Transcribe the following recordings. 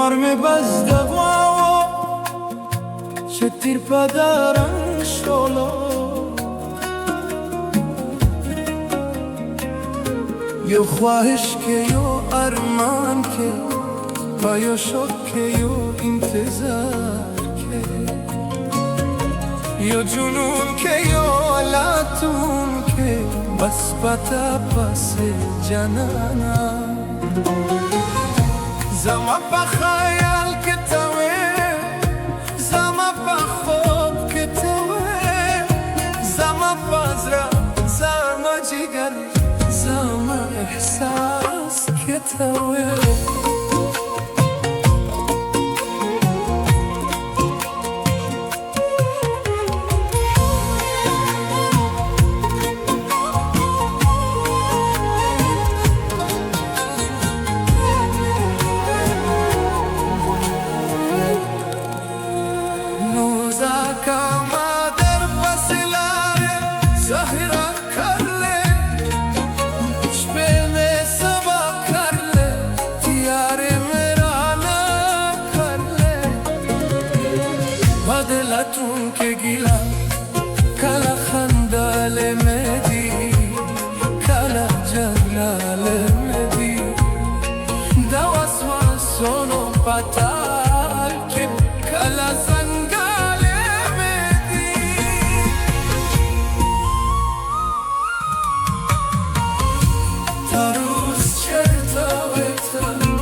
مرم بزدوا چه تیر پدرم شالا یو خواهش که یو ارمان که و یو شک که یو انتظار که یو جنون که یو لاتون که بس پتا پس جنانا زما پا خیال که توه زما پا خواب که توه زما پا زرا زما جگر زما احساس که توه بدلتون که گیلا کلا خندال مدی کلا جلال مدی دواس واسونو پتال که کلا زنگال مدی تروز چرتا ویتا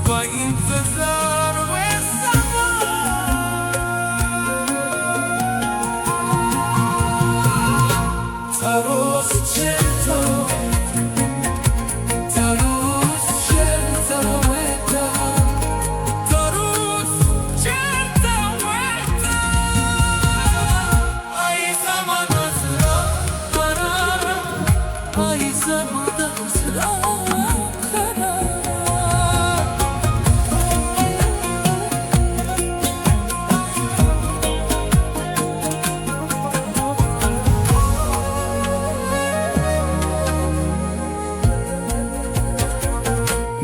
با انتظار و تروز چرتا تروز چرتا ویتا تروز چرتا ویتا ای زمان ازرا قرارم ای زمان ازرا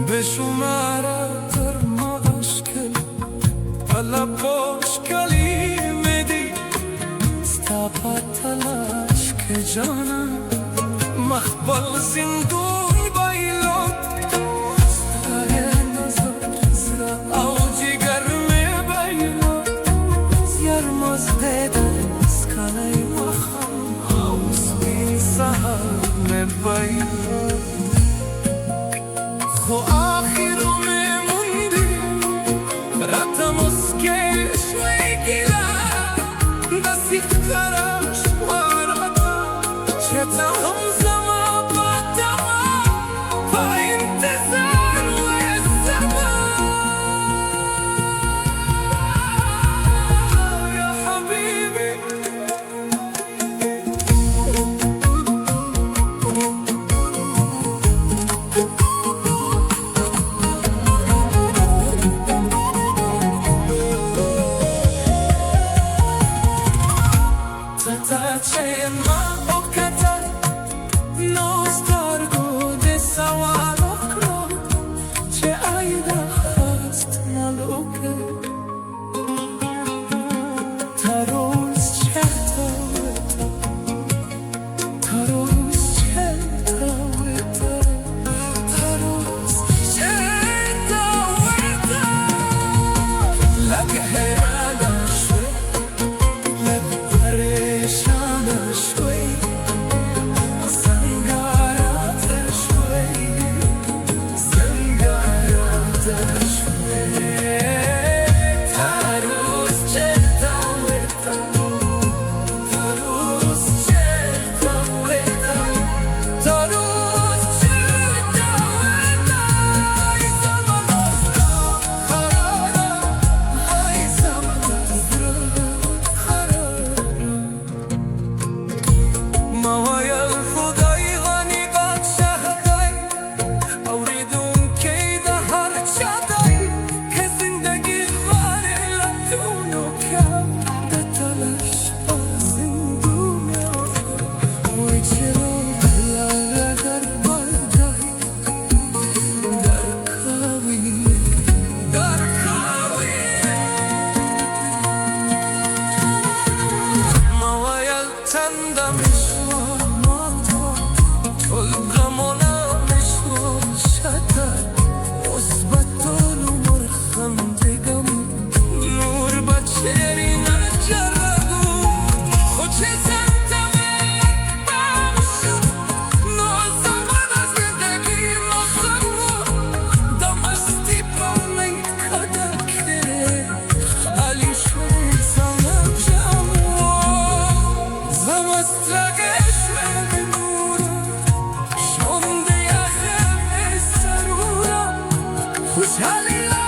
بشمارا در مشکل حالا مشکلی میدی استاپا تلاش که جانم مخبل زندون بایلو ستای نظر زرا او جگر می بایلو زیر مزدیدن اسکالای مخم او سبین سهر می بایلو خو آخرو میموندی راتموس که شوی گیلا دستی خراش وارد چه تا هم زمان با تمام झालेला